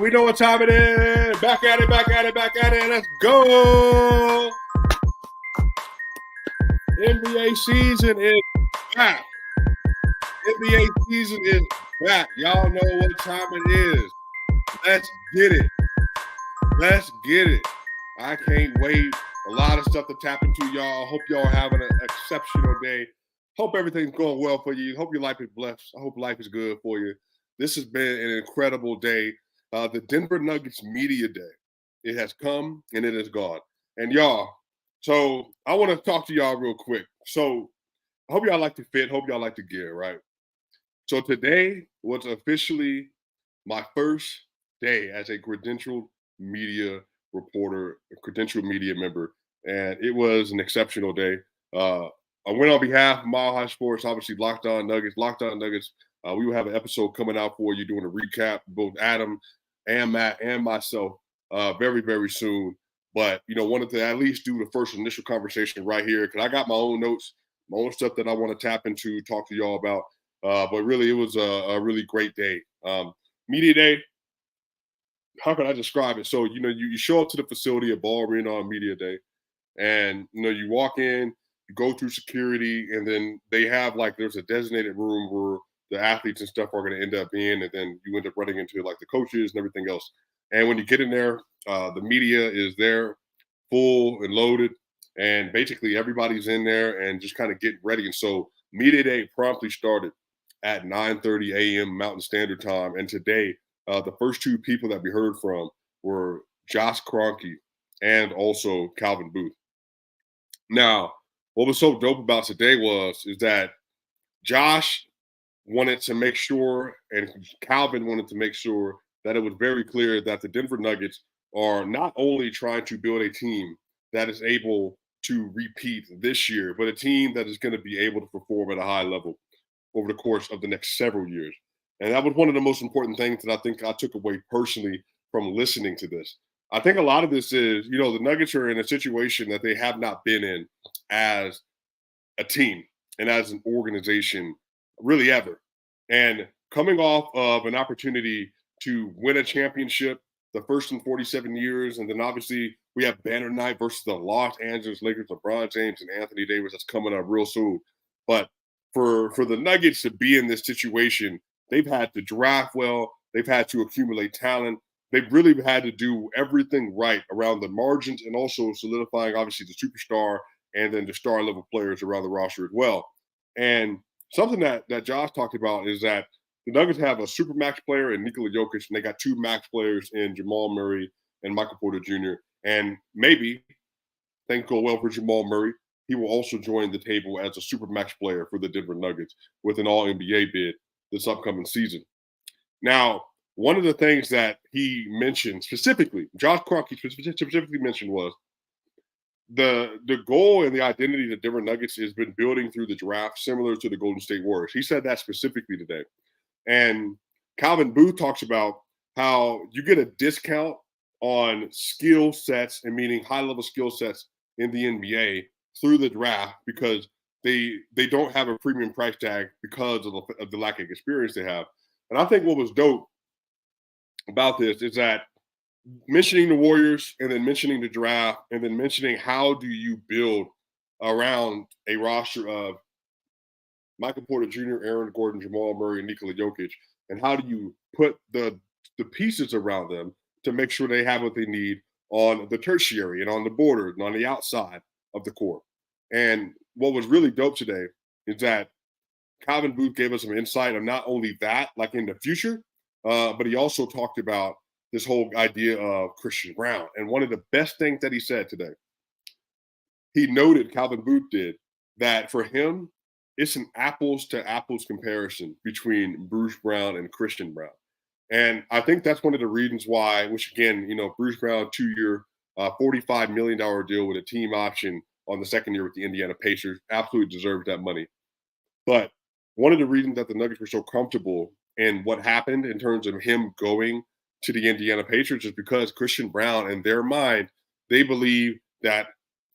We know what time it is. Back at it. Let's go. NBA season is back. NBA season is back. Y'all know what time it is. Let's get it. I can't wait. A lot of stuff to tap into, y'all. I hope y'all are having an exceptional day. Hope everything's going well for you. Hope your life is blessed. I hope life is good for you. This has been an incredible day. The Denver Nuggets Media Day. It has come and it is gone. And y'all, so I want to talk to y'all real quick. So I hope y'all like the fit. Hope y'all like the gear, right? So today was officially my first day as a credentialed media reporter, a credentialed media member, and it was an exceptional day. I went on behalf of Mile High Sports, obviously Locked On Nuggets. We will have an episode coming out for you doing a recap, both Adam and Matt and myself, very, very soon. But, wanted to at least do the first initial conversation right here because I got my own notes, my own stuff that I want to tap into, talk to y'all about. But really, it was a really great day. Media Day, how can I describe it? So, you show up to the facility at Ball Arena on Media Day, and, you walk in, you go through security, and then they have, there's a designated room where the athletes and stuff are going to end up in, and then you end up running into, the coaches and everything else. And when you get in there, the media is there, full and loaded, and basically everybody's in there and just kind of getting ready. And so Media Day promptly started at 9:30 a.m. Mountain Standard Time. And today, the first two people that we heard from were Josh Kroenke and also Calvin Booth. Now, what was so dope about today is that Josh wanted to make sure, and Calvin wanted to make sure that it was very clear that the Denver Nuggets are not only trying to build a team that is able to repeat this year, but a team that is going to be able to perform at a high level over the course of the next several years. And that was one of the most important things that I think I took away personally from listening to this. I think a lot of this is, the Nuggets are in a situation that they have not been in as a team and as an organization really ever. And coming off of an opportunity to win a championship, the first in 47 years, and then obviously we have Banner Night versus the Los Angeles Lakers, LeBron James and Anthony Davis that's coming up real soon. But for the Nuggets to be in this situation, they've had to draft well, they've had to accumulate talent, they've really had to do everything right around the margins and also solidifying obviously the superstar and then the star level players around the roster as well. And something that Josh talked about is that the Nuggets have a super max player in Nikola Jokic, and they got two max players in Jamal Murray and Michael Porter Jr. And maybe, things go well for Jamal Murray, he will also join the table as a super max player for the Denver Nuggets with an all NBA bid this upcoming season. Now, one of the things that he mentioned specifically, Josh Kroenke specifically mentioned was the goal and the identity of the Denver Nuggets has been building through the draft, similar to the Golden State Warriors. He said that specifically today. And Calvin Booth talks about how you get a discount on skill sets, and meaning high-level skill sets in the NBA through the draft because they don't have a premium price tag because of the lack of experience they have. And I think what was dope about this is that mentioning the Warriors and then mentioning the draft and then mentioning how do you build around a roster of Michael Porter Jr., Aaron Gordon, Jamal Murray, and Nikola Jokic, and how do you put the pieces around them to make sure they have what they need on the tertiary and on the border and on the outside of the court. And what was really dope today is that Calvin Booth gave us some insight on not only that, like in the future, but he also talked about this whole idea of Christian Brown. And one of the best things that he said today, he noted, Calvin Booth did, that for him, it's an apples to apples comparison between Bruce Brown and Christian Brown. And I think that's one of the reasons why, which again, Bruce Brown, 2-year, $45 million deal with a team option on the second year with the Indiana Pacers, absolutely deserves that money. But one of the reasons that the Nuggets were so comfortable in what happened in terms of him going to the Indiana Pacers is because Christian Brown, in their mind, they believe that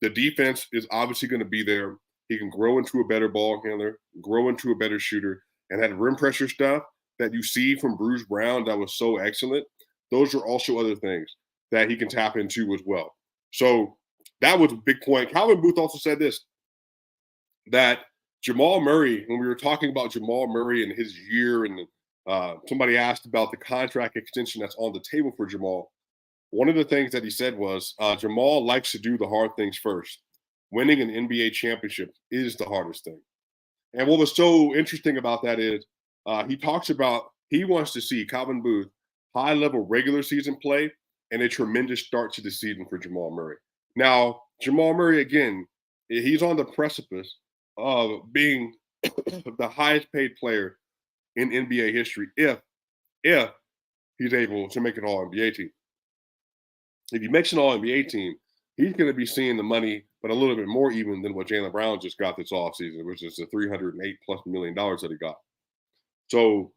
the defense is obviously going to be there. He can grow into a better ball handler, grow into a better shooter, and that rim pressure stuff that you see from Bruce Brown that was so excellent. those are also other things that he can tap into as well. So that was a big point. Calvin Booth also said this, that Jamal Murray, when we were talking about Jamal Murray and his year, and somebody asked about the contract extension that's on the table for Jamal. One of the things that he said was Jamal likes to do the hard things first. Winning an NBA championship is the hardest thing. And what was so interesting about that is he talks about he wants to see Calvin Booth high level regular season play and a tremendous start to the season for Jamal Murray. Now, Jamal Murray, again, he's on the precipice of being the highest paid player in NBA history if he's able to make an All NBA team. If he makes an All NBA team, he's going to be seeing the money, but a little bit more even than what Jaylen Brown just got this offseason, which is the $308+ million that he got. So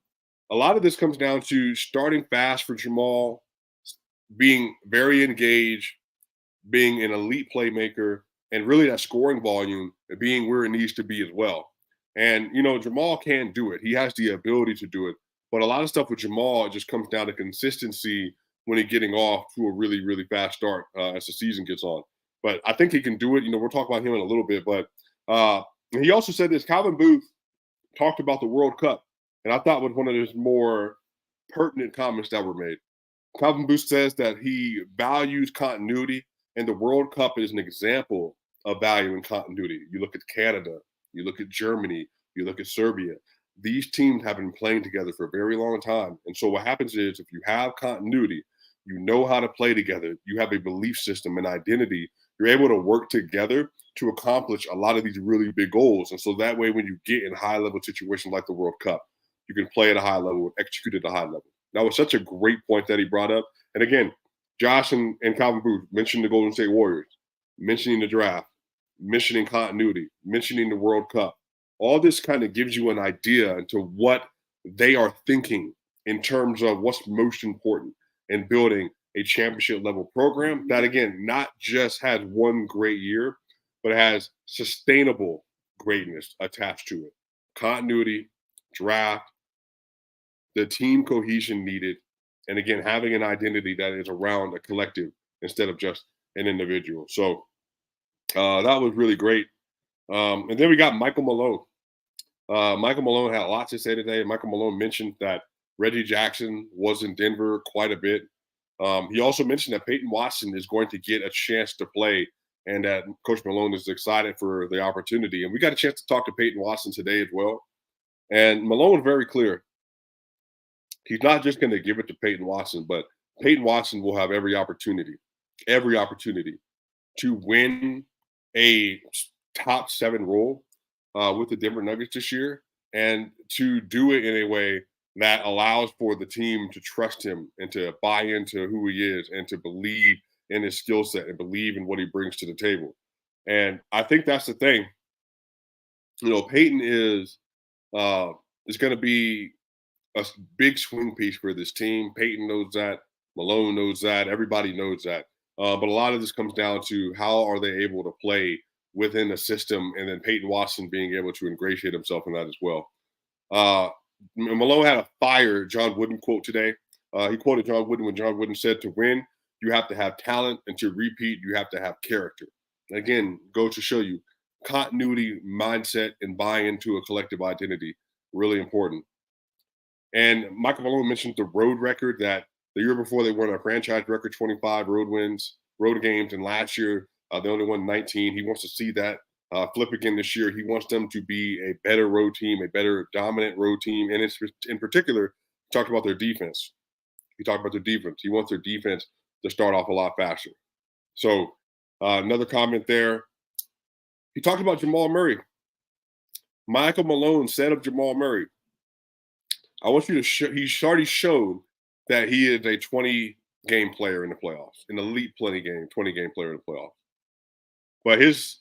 a lot of this comes down to starting fast for Jamal, being very engaged, being an elite playmaker, and really that scoring volume being where it needs to be as well. And, Jamal can do it. He has the ability to do it. But a lot of stuff with Jamal just comes down to consistency when he's getting off to a really, really fast start as the season gets on. But I think he can do it. We'll talk about him in a little bit. But he also said this. Calvin Booth talked about the World Cup, and I thought was one of his more pertinent comments that were made. Calvin Booth says that he values continuity, and the World Cup is an example of valuing continuity. You look at Canada, you look at Germany, you look at Serbia. These teams have been playing together for a very long time. And so what happens is if you have continuity, you know how to play together, you have a belief system and identity, you're able to work together to accomplish a lot of these really big goals. And so that way, when you get in high level situations like the World Cup, you can play at a high level, execute at a high level. That was such a great point that he brought up. And again, Josh and Calvin Booth mentioned the Golden State Warriors, mentioning the draft, mentioning continuity, mentioning the World Cup. All this kind of gives you an idea into what they are thinking in terms of what's most important in building a championship level program that, again, not just has one great year, but has sustainable greatness attached to it. Continuity, draft, the team cohesion needed, and again, having an identity that is around a collective instead of just an individual. So that was really great. And then we got Michael Malone. Michael Malone had a lot to say today. Michael Malone mentioned that Reggie Jackson was in Denver quite a bit. He also mentioned that Peyton Watson is going to get a chance to play and that Coach Malone is excited for the opportunity. And we got a chance to talk to Peyton Watson today as well. And Malone was very clear. He's not just going to give it to Peyton Watson, but Peyton Watson will have every opportunity to win a top 7 role with the Denver Nuggets this year, and to do it in a way that allows for the team to trust him and to buy into who he is and to believe in his skill set and believe in what he brings to the table. And I think that's the thing. Peyton is going to be a big swing piece for this team. Peyton knows that. Malone knows that. Everybody knows that. But a lot of this comes down to how are they able to play within the system, and then Peyton Watson being able to ingratiate himself in that as well. Malone had a fire John Wooden quote today. He quoted John Wooden when John Wooden said, "To win, you have to have talent, and to repeat, you have to have character." Again, go to show you continuity, mindset, and buy into a collective identity, really important. And Michael Malone mentioned the road record that the year before they won a franchise record 25 road games, and last year they only won 19. He wants to see that flip again this year. He wants them to be a better road team, a better dominant road team, and in particular, he talked about their defense. He talked about their defense. He wants their defense to start off a lot faster. So another comment there. He talked about Jamal Murray. Michael Malone said of Jamal Murray, I want you to show, he's already shown that he is a 20-game player in the playoffs, an elite 20-game player in the playoffs. But his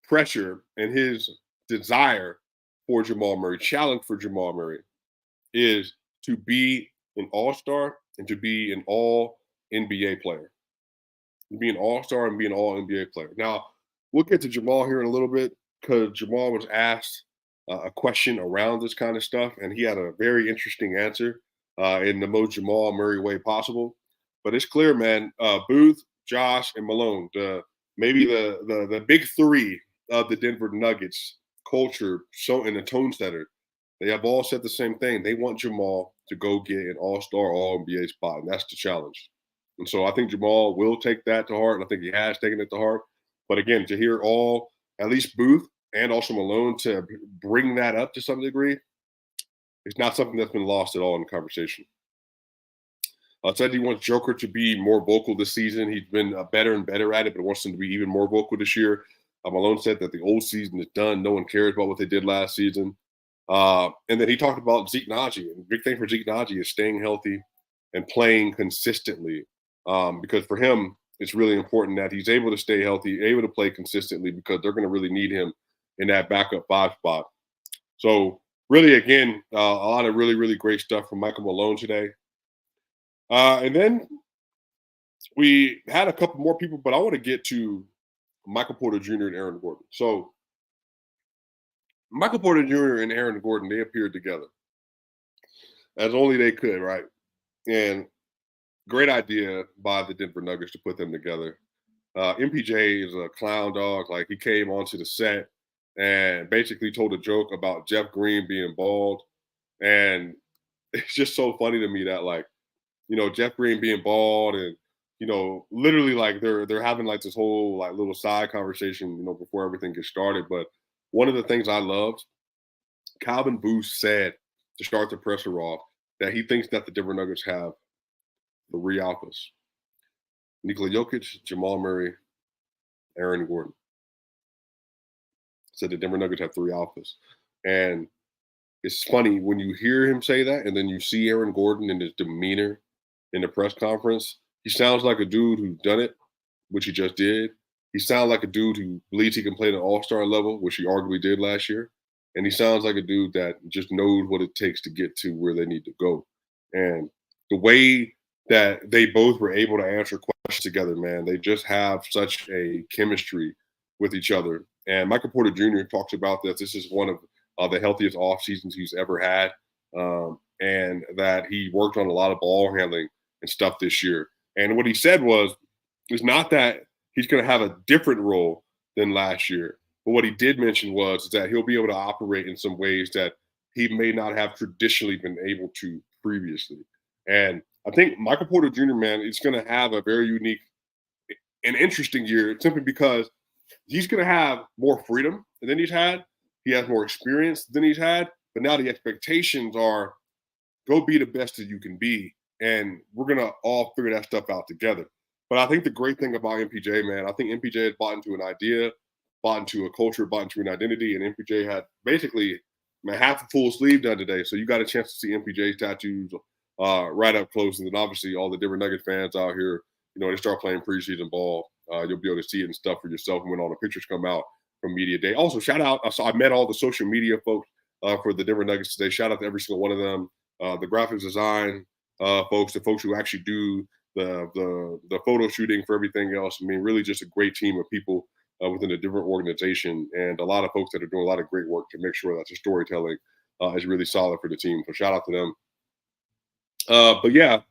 pressure and his desire for Jamal Murray, challenge for Jamal Murray, is to be an all-star and to be an all-NBA player. To be an all-star and be an all-NBA player. Now, we'll get to Jamal here in a little bit because Jamal was asked a question around this kind of stuff, and he had a very interesting answer in the most Jamal Murray way possible. But it's clear, man. Booth, Josh, and Malone, maybe the big three of the Denver Nuggets culture, so in the tone setter, they have all said the same thing. They want Jamal to go get an All-Star, All-NBA spot, and that's the challenge. And so I think Jamal will take that to heart, and I think he has taken it to heart. But again, to hear all, at least Booth and also Malone, to bring that up to some degree, it's not something that's been lost at all in the conversation. Said he wants Joker to be more vocal this season. He's been better and better at it, but wants him to be even more vocal this year. Malone said that the old season is done. No one cares about what they did last season. And then he talked about Zeke Naji. And the big thing for Zeke Naji is staying healthy and playing consistently. Because for him, it's really important that he's able to stay healthy, able to play consistently, because they're going to really need him in that backup 5 spot. So really, again, a lot of really, really great stuff from Michael Malone today. And then we had a couple more people, but I want to get to Michael Porter Jr. and Aaron Gordon. So Michael Porter Jr. and Aaron Gordon, they appeared together as only they could, right? And great idea by the Denver Nuggets to put them together. MPJ is a clown dog. Like, he came onto the set and basically told a joke about Jeff Green being bald. And it's just so funny to me that, like, Jeff Green being bald, and literally, like, they're having like this whole like little side conversation, before everything gets started. But one of the things I loved, Calvin Booth said to start the presser off that he thinks that the Denver Nuggets have 3 alphas: Nikola Jokic, Jamal Murray, Aaron Gordon. Said the Denver Nuggets have 3 alphas, and it's funny when you hear him say that, and then you see Aaron Gordon and his demeanor in the press conference. He sounds like a dude who's done it, which he just did. He sounds like a dude who believes he can play at an all-star level, which he arguably did last year. And he sounds like a dude that just knows what it takes to get to where they need to go. And the way that they both were able to answer questions together, man, they just have such a chemistry with each other. And Michael Porter Jr. talks about that this is one of the healthiest off seasons he's ever had, and that he worked on a lot of ball handling and stuff this year. And what he said was, it's not that he's going to have a different role than last year, but what he did mention was that he'll be able to operate in some ways that he may not have traditionally been able to previously. And I think Michael Porter Jr., man, is going to have a very unique and interesting year, simply because he's going to have more freedom than he's had. He has more experience than he's had, but now the expectations are, go be the best that you can be, and we're going to all figure that stuff out together. But I think the great thing about MPJ, man, I think MPJ has bought into an idea, bought into a culture, bought into an identity, and MPJ had basically, man, half a full sleeve done today. So you got a chance to see MPJ's tattoos right up close. And then obviously all the Denver Nugget fans out here, they start playing preseason ball. You'll be able to see it and stuff for yourself when all the pictures come out from Media Day. Also, shout out, I met all the social media folks for the Denver Nuggets today. Shout out to every single one of them. The graphics design folks, the folks who actually do the photo shooting for everything else. I mean, really just a great team of people within a different organization, and a lot of folks that are doing a lot of great work to make sure that the storytelling is really solid for the team. So shout out to them. But yeah,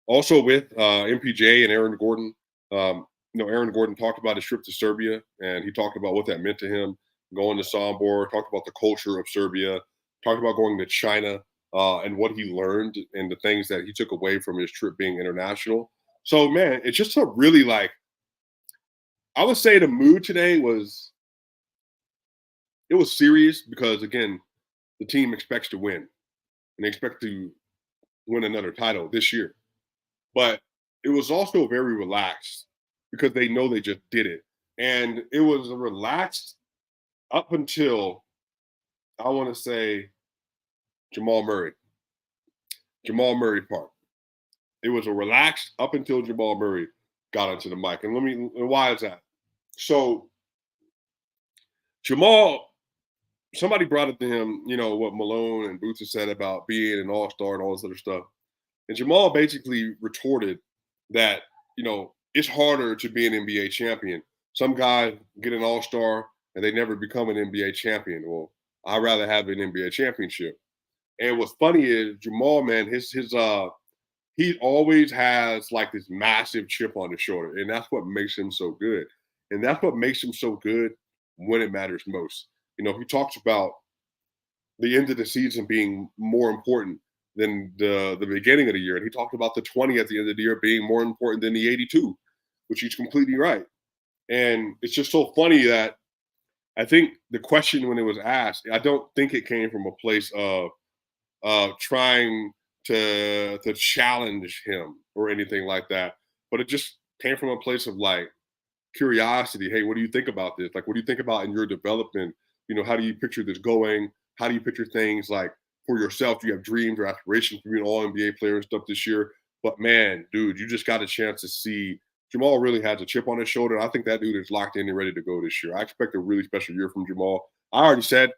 also with MPJ and Aaron Gordon, Aaron Gordon talked about his trip to Serbia, and he talked about what that meant to him going to Sombor, talked about the culture of Serbia, talked about going to China, and what he learned and the things that he took away from his trip being international. So, man, it's just a really, like, I would say the mood today was serious because, again, the team expects to win, and they expect to win another title this year. But it was also very relaxed because they know they just did it. And it was relaxed up until, I want to say, Jamal Murray part. It was a relaxed up until Jamal Murray got onto the mic. And why is that? So Jamal, somebody brought it to him, what Malone and Booth said about being an all-star and all this other stuff. And Jamal basically retorted that, it's harder to be an NBA champion. Some guys get an all-star and they never become an NBA champion. Well, I'd rather have an NBA championship. And what's funny is Jamal, man, he always has like this massive chip on his shoulder, and that's what makes him so good. And that's what makes him so good when it matters most. He talks about the end of the season being more important than the beginning of the year, and he talked about the 20 at the end of the year being more important than the 82, which he's completely right. And it's just so funny that I think the question when it was asked, I don't think it came from a place of trying to challenge him or anything like that, but it just came from a place of like curiosity. Hey, what do you think about this? Like, what do you think about in your development? How do you picture this going? How do you picture things like for yourself? Do you have dreams or aspirations for being an all NBA player and stuff this year? But man, dude, you just got a chance to see Jamal really has a chip on his shoulder. I think that dude is locked in and ready to go this year. I expect a really special year from Jamal. I already said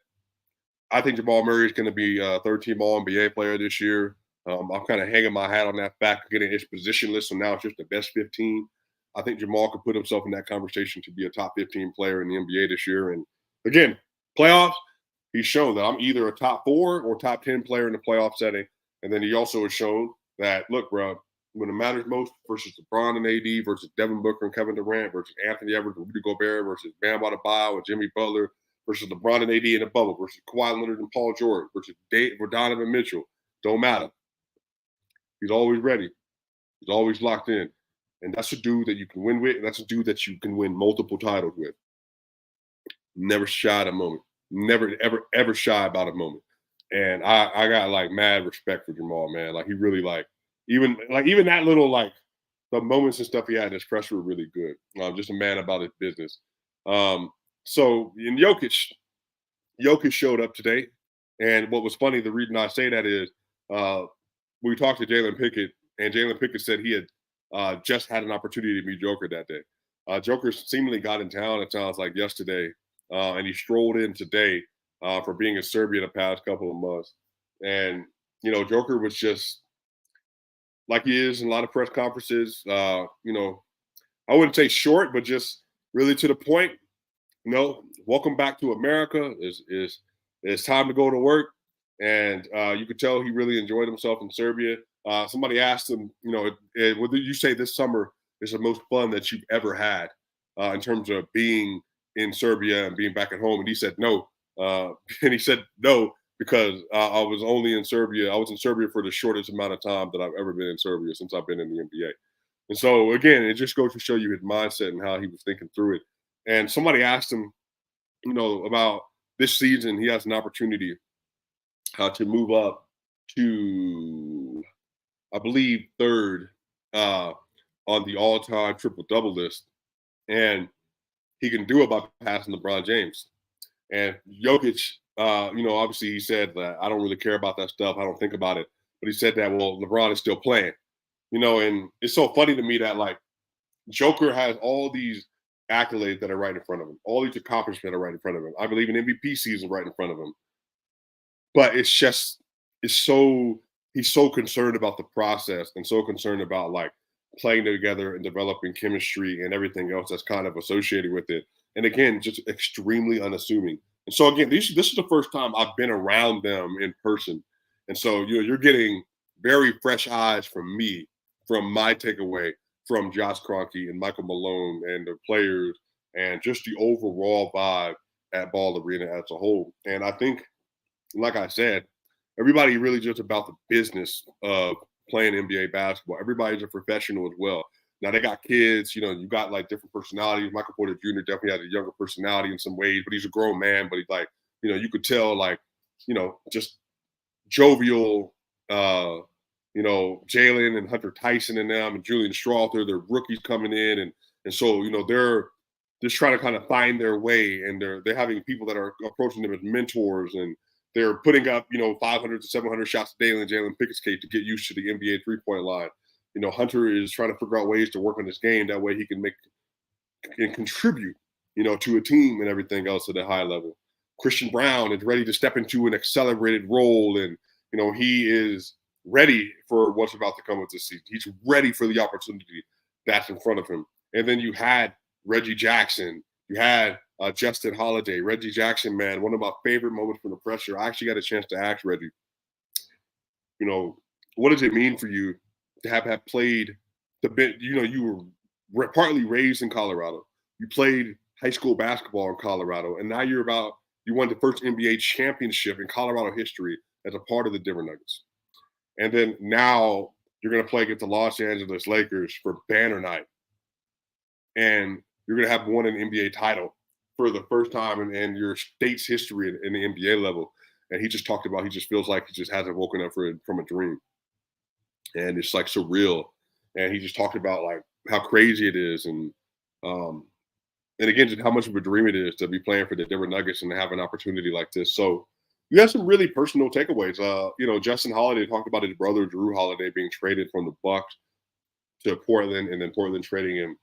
I think Jamal Murray is going to be a third team All NBA player this year. I'm kind of hanging my hat on that fact, getting his position list. So now it's just the best 15. I think Jamal could put himself in that conversation to be a top 15 player in the NBA this year. And again, playoffs, he's shown that I'm either a top 4 or top 10 player in the playoff setting. And then he also has shown that, look, bro, when it matters most versus LeBron and AD versus Devin Booker and Kevin Durant versus Anthony Edwards and Rudy Gobert versus Bam Adebayo and Jimmy Butler versus LeBron and AD in the bubble versus Kawhi Leonard and Paul George versus Donovan Mitchell. Don't matter. He's always ready. He's always locked in. And that's a dude that you can win with. And that's a dude that you can win multiple titles with. Never shy at a moment. Never, ever, ever shy about a moment. And I got like mad respect for Jamal, man. Like he really even that little like the moments and stuff he had in his press were really good. Just a man about his business. So in Jokic showed up today. And what was funny, the reason I say that is we talked to Jalen Pickett, and Jalen Pickett said he had just had an opportunity to meet Joker that day. Joker seemingly got in town, it sounds like yesterday, and he strolled in today for being in Serbia the past couple of months. And, Joker was just like he is in a lot of press conferences, I wouldn't say short, but just really to the point. Welcome back to America. It's time to go to work. And you could tell he really enjoyed himself in Serbia. Somebody asked him, whether you say this summer is the most fun that you've ever had in terms of being in Serbia and being back at home. And he said no. And he said no because I was only in Serbia. I was in Serbia for the shortest amount of time that I've ever been in Serbia since I've been in the NBA. And so, again, it just goes to show you his mindset and how he was thinking through it. And somebody asked him, about this season, he has an opportunity to move up to, I believe, third on the all-time triple-double list. And he can do it by passing LeBron James. And Jokic, obviously he said that I don't really care about that stuff. I don't think about it. But he said that, well, LeBron is still playing. And it's so funny to me that, like, Joker has all these accolades that are right in front of him, all these accomplishments that are right in front of him. I believe an MVP season right in front of him. But he's so concerned about the process and so concerned about like playing together and developing chemistry and everything else that's kind of associated with it. And again, just extremely unassuming. And so again, this is the first time I've been around them in person. And so you're getting very fresh eyes from me, from my takeaway from Josh Kroenke and Michael Malone and the players and just the overall vibe at Ball Arena as a whole. And I think, like I said, everybody really just about the business of playing NBA basketball. Everybody's a professional as well. Now they got kids, you got like different personalities. Michael Porter Jr. definitely has a younger personality in some ways, but he's a grown man. But he's like, you could tell like, just jovial, Jalen and Hunter Tyson and them and Julian Strawther, they're rookies coming in. And so, they're just trying to kind of find their way, and they're having people that are approaching them as mentors, and they're putting up, 500 to 700 shots a day in Jalen Pickett's case to get used to the NBA three-point line. Hunter is trying to figure out ways to work on his game. That way he can contribute, to a team and everything else at a high level. Christian Brown is ready to step into an accelerated role, and, he is ready for what's about to come with this season. He's ready for the opportunity that's in front of him. And then you had Reggie Jackson. You had Justin Holiday. Reggie Jackson, man, one of my favorite moments from the pressure. I actually got a chance to ask Reggie, what does it mean for you to have played the bit. You know, you were partly raised in Colorado. You played high school basketball in Colorado, and now you won the first NBA championship in Colorado history as a part of the Denver Nuggets. And then now you're going to play against the Los Angeles Lakers for banner night, and you're going to have won an NBA title for the first time in your state's history in the NBA level. And he just talked about he just feels like he just hasn't woken up from a dream, and it's like surreal. And he just talked about like how crazy it is, um, and again, just how much of a dream it is to be playing for the Denver Nuggets and to have an opportunity like this. So you have some really personal takeaways. You know, Justin Holiday talked about his brother Drew Holiday being traded from the Bucks to Portland, and then Portland trading him,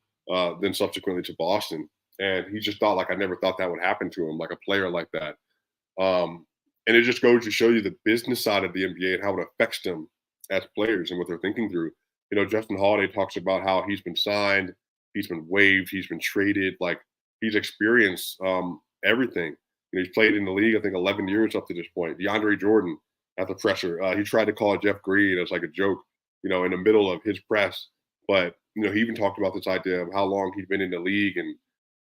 then subsequently to Boston. And he just thought like I never thought that would happen to him, like a player like that. Um, and it just goes to show you the business side of the NBA and how it affects them as players and what they're thinking through. You know, Justin Holiday talks about how he's been signed, he's been waived, he's been traded, like he's experienced everything. You know, he's played in the league, I think, 11 years up to this point. DeAndre Jordan at the presser, he tried to call Jeff Green as like a joke, you know, in the middle of his press. But you know, he even talked about this idea of how long he'd been in the league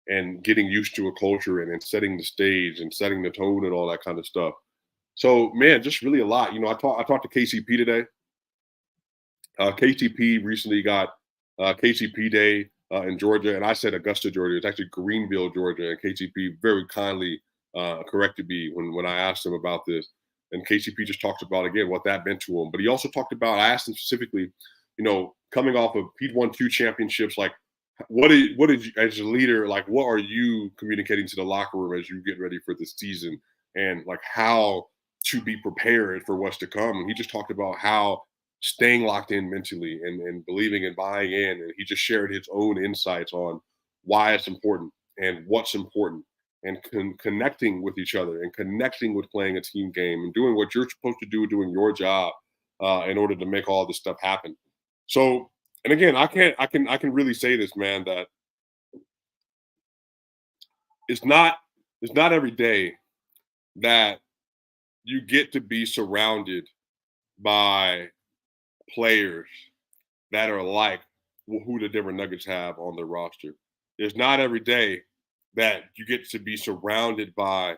and getting used to a culture and setting the stage and setting the tone and all that kind of stuff. So man, just really a lot. You know, I talked to KCP today. KCP recently got KCP Day in Georgia, and I said Augusta, Georgia. It's actually Greenville, Georgia, and KCP very kindly corrected me when I asked him about this. And KCP just talked about again what that meant to him. But he also talked about I asked him specifically, you know, coming off of he'd won 2 championships, like what did you as a leader, like what are you communicating to the locker room as you get ready for the season, and like how to be prepared for what's to come. And he just talked about how staying locked in mentally and believing and buying in. And he just shared his own insights on why it's important and what's important, and connecting with each other and connecting with playing a team game and doing what you're supposed to do, doing your job in order to make all this stuff happen. So, and again, I can really say this, man, that it's not it's not every day that you get to be surrounded by players that are like who the Denver Nuggets have on their roster. It's not every day that you get to be surrounded by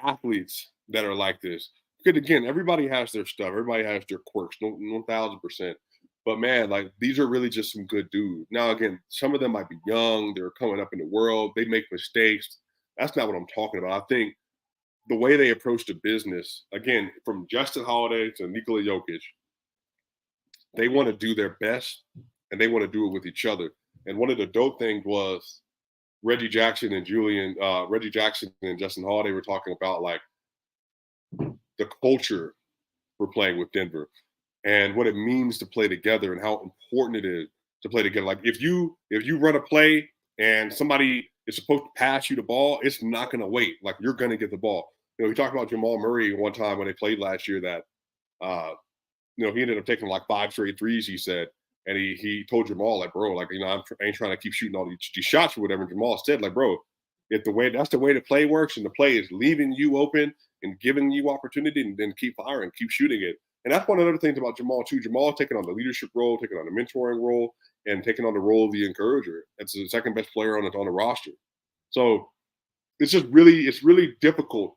athletes that are like this. Because again, everybody has their stuff. Everybody has their quirks, no, 1,000%. But man, like these are really just some good dudes. Now, again, some of them might be young. They're coming up in the world. They make mistakes. That's not what I'm talking about. I think the way they approach the business, again, from Justin Holiday to Nikola Jokic, they want to do their best and they want to do it with each other. And one of the dope things was Reggie Jackson and Justin Holiday were talking about like the culture for playing with Denver and what it means to play together and how important it is to play together. Like if you run a play and somebody is supposed to pass you the ball, it's not going to wait. Like you're going to get the ball. You know, we talked about Jamal Murray one time when they played last year that uh, you know, he ended up taking like 5 straight threes, he said. And he told Jamal, like, bro, like, you know, I ain't trying to keep shooting all these shots or whatever. And Jamal said, like, bro, if that's the way the play works, and the play is leaving you open and giving you opportunity, and then keep firing, keep shooting it. And that's one of the other things about Jamal, too. Jamal taking on the leadership role, taking on the mentoring role, and taking on the role of the encourager. That's the second best player on the roster. So it's really difficult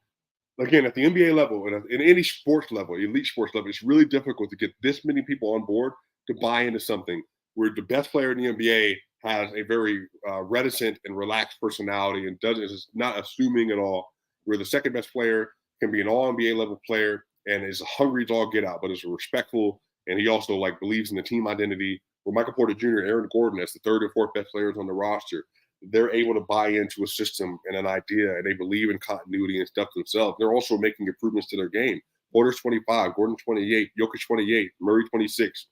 again at the NBA level and in any sports level, elite sports level, it's really difficult to get this many people on board to buy into something where the best player in the NBA has a very reticent and relaxed personality and is not assuming at all. Where the second best player can be an all NBA level player and is hungry to all get out, but is respectful and he also like believes in the team identity. Where Michael Porter Jr., Aaron Gordon, as the third or fourth best players on the roster, they're able to buy into a system and an idea, and they believe in continuity and stuff themselves. They're also making improvements to their game. Porter's 25, Gordon 28, Jokic 28, Murray 26.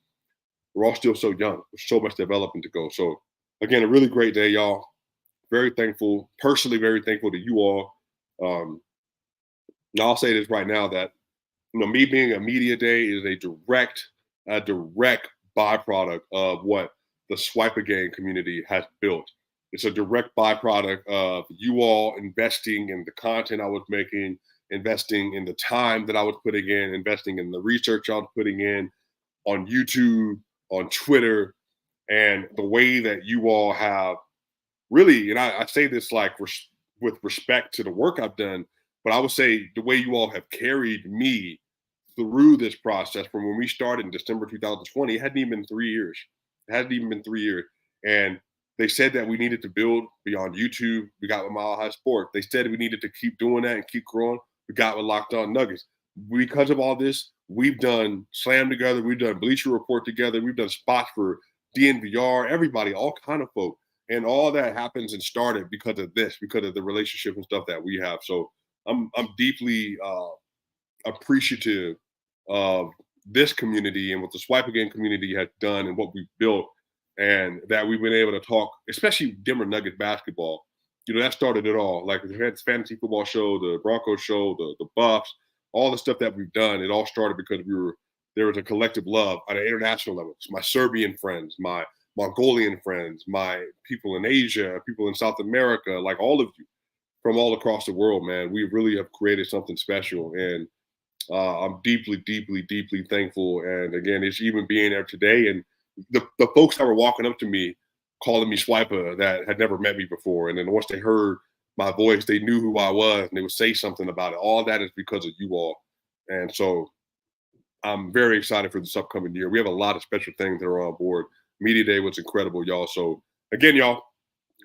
We're all still so young. There's so much development to go. So, again, a really great day, y'all. Very thankful, personally very thankful to you all. Um, and I'll say this right now that, you know, me being a media day is a direct byproduct of what the Swipa gang community has built. It's a direct byproduct of you all investing in the content I was making, investing in the time that I was putting in, investing in the research I was putting in on YouTube, on Twitter, and the way that you all have really, and I say this like with respect to the work I've done, but I would say the way you all have carried me through this process from when we started in December 2020. It hadn't even been 3 years. It hadn't even been 3 years. And they said that we needed to build beyond YouTube. We got with Mile High Sport. They said we needed to keep doing that and keep growing. We got with Locked On Nuggets. Because of all this, we've done Slam together. We've done Bleacher Report together. We've done spots for DNVR, everybody, all kind of folk. And all that happens and started because of this, because of the relationship and stuff that we have. So I'm deeply appreciative of this community and what the Swipe Again community has done and what we've built, and that we've been able to talk, especially Denver Nuggets basketball. That started it all. Like the fantasy football show, the Broncos show, the Buffs, all the stuff that we've done. It all started because there was a collective love on an international level. It's my Serbian friends, my Mongolian friends, my people in Asia, people in South America, like all of you from all across the world, man. We really have created something special. And I'm deeply, deeply, deeply thankful. And again, it's even being there today. And the folks that were walking up to me, calling me Swipa, that had never met me before. And then once they heard my voice, they knew who I was and they would say something about it. All that is because of you all. And so I'm very excited for this upcoming year. We have a lot of special things that are on board. Media Day was incredible, y'all. So again, y'all,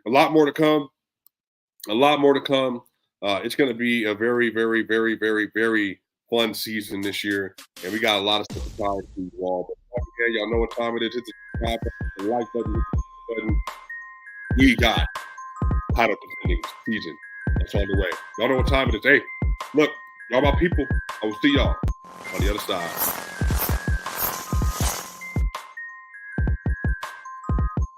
a lot more to come. A lot more to come. It's going to be a very, very, very, very, very fun season this year, and we got a lot of stuff to talk to you all. But again, y'all know what time it is. Hit the subscribe button, the like button, hit the button. We got title defending season. That's on the way. Y'all know what time it is. Hey, look, y'all my people. I will see y'all on the other side.